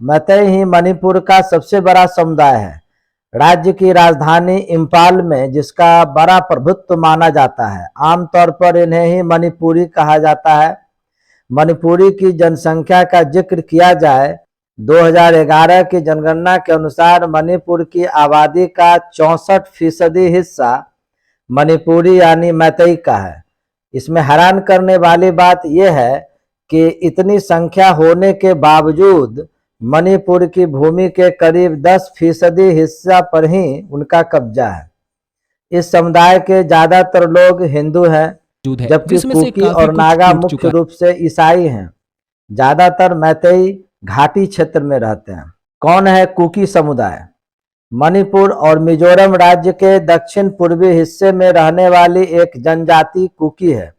मैतेई ही मणिपुर का सबसे बड़ा समुदाय है। राज्य की राजधानी इम्फाल में जिसका बड़ा प्रभुत्व माना जाता है। आमतौर पर इन्हें ही मणिपुरी कहा जाता है। मणिपुरी की जनसंख्या का जिक्र किया जाए 2011 की जनगणना के अनुसार मणिपुर की आबादी का 64% हिस्सा मणिपुरी यानी मैतेई का है। इसमें हैरान करने वाली बात यह है कि इतनी संख्या होने के बावजूद मणिपुर की भूमि के करीब 10% हिस्सा पर ही उनका कब्जा है। इस समुदाय के ज्यादातर लोग हिंदू हैं, जबकि कुकी और नागा मुख्य रूप से ईसाई हैं। ज्यादातर मैतेई घाटी क्षेत्र में रहते हैं। कौन है कुकी समुदाय? मणिपुर और मिजोरम राज्य के दक्षिण पूर्वी हिस्से में रहने वाली एक जनजाति कुकी है।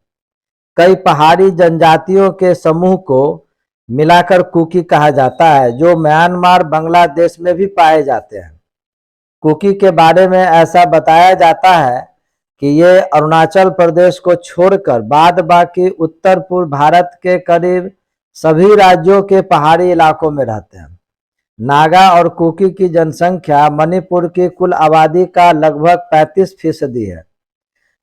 कई पहाड़ी जनजातियों के समूह को मिलाकर कुकी कहा जाता है, जो म्यांमार, बांग्लादेश में भी पाए जाते हैं। कुकी के बारे में ऐसा बताया जाता है कि ये अरुणाचल प्रदेश को छोड़कर बाद बाकी उत्तर पूर्व भारत के करीब सभी राज्यों के पहाड़ी इलाकों में रहते हैं। नागा और कुकी की जनसंख्या मणिपुर की कुल आबादी का लगभग 35% है।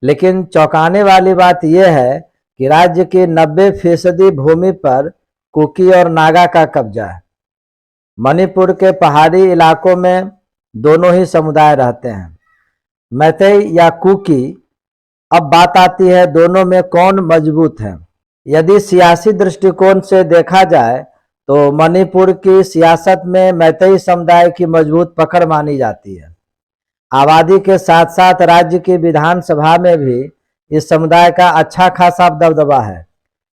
लेकिन चौंकाने वाली बात यह है कि राज्य की 90% भूमि पर कुकी और नागा का कब्जा है। मणिपुर के पहाड़ी इलाकों में दोनों ही समुदाय रहते हैं, मैतेई या कुकी। अब बात आती है दोनों में कौन मजबूत है। यदि सियासी दृष्टिकोण से देखा जाए तो मणिपुर की सियासत में मैतेई समुदाय की मजबूत पकड़ मानी जाती है। आबादी के साथ साथ राज्य की विधानसभा में भी इस समुदाय का अच्छा खासा दबदबा है।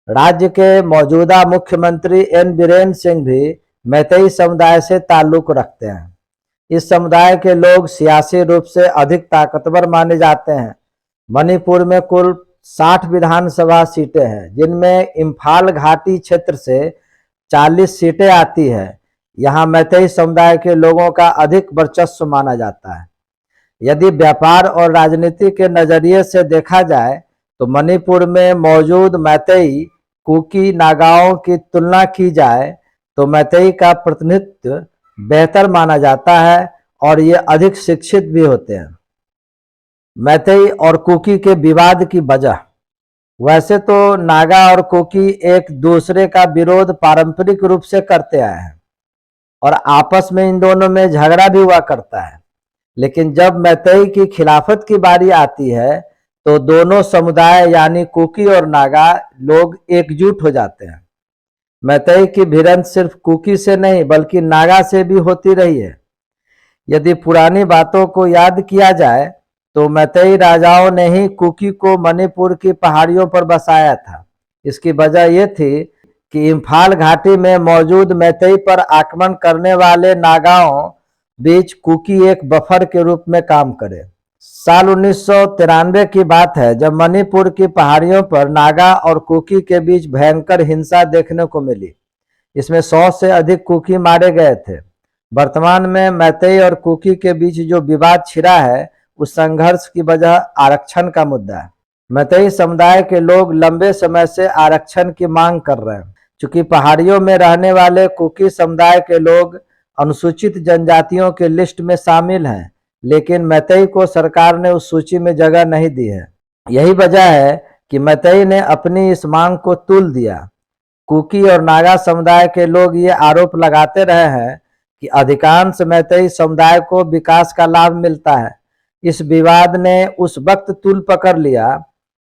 राज्य के मौजूदा मुख्यमंत्री एन बीरेन सिंह भी मैतेई समुदाय से ताल्लुक रखते हैं। इस समुदाय के लोग सियासी रूप से अधिक ताकतवर माने जाते हैं। मणिपुर में कुल 60 विधानसभा सीटें हैं, जिनमें इम्फाल घाटी क्षेत्र से 40 सीटें आती है। यहाँ मैतेई समुदाय के लोगों का अधिक वर्चस्व माना जाता है। यदि व्यापार और राजनीति के नजरिए से देखा जाए तो मणिपुर में मौजूद मैतेई कुकी नागाओं की तुलना की जाए तो मैतेई का प्रतिनिधित्व बेहतर माना जाता है और ये अधिक शिक्षित भी होते हैं। मैतेई और कुकी के विवाद की वजह। वैसे तो नागा और कुकी एक दूसरे का विरोध पारंपरिक रूप से करते आए हैं और आपस में इन दोनों में झगड़ा भी हुआ करता है। लेकिन जब मैतेई की खिलाफत की बारी आती है तो दोनों समुदाय यानी कुकी और नागा लोग एकजुट हो जाते हैं। मैतेई की भिड़ंत सिर्फ कुकी से नहीं बल्कि नागा से भी होती रही है। यदि पुरानी बातों को याद किया जाए तो मैतेई राजाओं ने ही कुकी को मणिपुर की पहाड़ियों पर बसाया था। इसकी वजह यह थी कि इम्फाल घाटी में मौजूद मैतेई पर आक्रमण करने वाले नागाओं बीच कुकी एक बफर के रूप में काम करे। साल 1993 की बात है जब मणिपुर की पहाड़ियों पर नागा और कुकी के बीच भयंकर हिंसा देखने को मिली। इसमें 100 से अधिक कुकी मारे गए थे। वर्तमान में मैतेई और कुकी के बीच जो विवाद छिड़ा है उस संघर्ष की वजह आरक्षण का मुद्दा है। मैतेई समुदाय के लोग लंबे समय से आरक्षण की मांग कर रहे हैं। चूंकि पहाड़ियों में रहने वाले कुकी समुदाय के लोग अनुसूचित जनजातियों के लिस्ट में शामिल हैं, लेकिन मैतेई को सरकार ने उस सूची में जगह नहीं दी है। यही वजह है कि मैतेई ने अपनी इस मांग को तुल दिया। कुकी और नागा समुदाय के लोग ये आरोप लगाते रहे हैं कि अधिकांश मैतेई समुदाय को विकास का लाभ मिलता है। इस विवाद ने उस वक्त तूल पकड़ लिया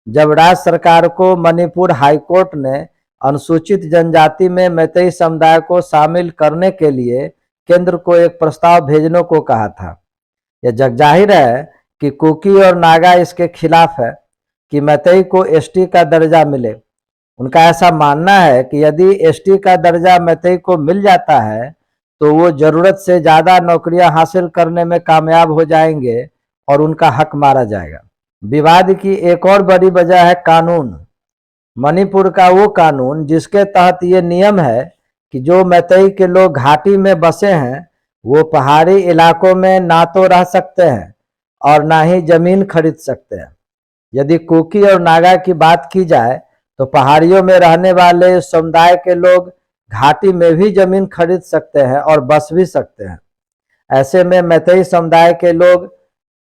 जब राज्य सरकार को मणिपुर हाईकोर्ट ने अनुसूचित जनजाति में मैतेई समुदाय को शामिल करने के लिए केंद्र को एक प्रस्ताव भेजने को कहा था। यह जगजाहिर है कि कुकी और नागा इसके खिलाफ है कि मैतेई को एसटी का दर्जा मिले। उनका ऐसा मानना है कि यदि एसटी का दर्जा मैतेई को मिल जाता है तो वो जरूरत से ज्यादा नौकरियां हासिल करने में कामयाब हो जाएंगे और उनका हक मारा जाएगा। विवाद की एक और बड़ी वजह है कानून। मणिपुर का वो कानून जिसके तहत ये नियम है कि जो मैतेई के लोग घाटी में बसे हैं वो पहाड़ी इलाकों में ना तो रह सकते हैं और ना ही जमीन खरीद सकते हैं। यदि कुकी और नागा की बात की जाए तो पहाड़ियों में रहने वाले समुदाय के लोग घाटी में भी जमीन खरीद सकते हैं और बस भी सकते हैं। ऐसे में मैतेई समुदाय के लोग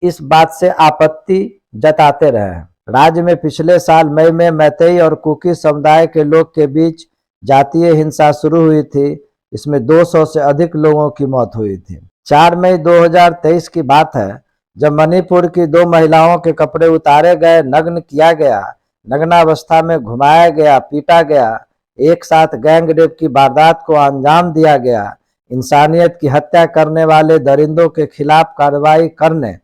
इस बात से आपत्ति जताते रहे। राज्य में पिछले साल मई में मैतेई और कुकी समुदाय के लोग के बीच जातीय हिंसा शुरू हुई थी। इसमें 200 से अधिक लोगों की मौत हुई थी। 4 मई 2023 की बात है, जब मणिपुर की 2 महिलाओं के कपड़े उतारे गए, नग्न किया गया, नग्नावस्था में घुमाया गया, पीटा गया, एक साथ गैंग रेप की वारदात को अंजाम दिया गया। इंसानियत की हत्या करने वाले दरिंदों के खिलाफ कार्रवाई करने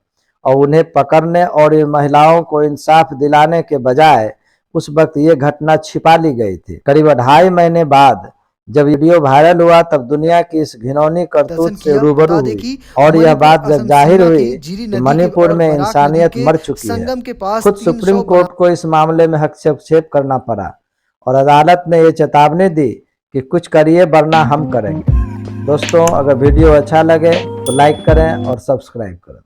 और उन्हें पकड़ने और इन महिलाओं को इंसाफ दिलाने के बजाय उस वक्त ये घटना छिपा ली गई थी। करीब 2.5 महीने बाद जब वीडियो वायरल हुआ, तब दुनिया की इस घिनौनी करतूत से रूबरू हुई और यह बात जब जाहिर हुई कि मणिपुर में इंसानियत मर चुकी है। खुद सुप्रीम कोर्ट को इस मामले में हस्तक्षेप करना पड़ा और अदालत ने ये चेतावनी दी कि कुछ करिए वरना हम करेंगे। दोस्तों, अगर वीडियो अच्छा लगे तो लाइक करें और सब्सक्राइब करें।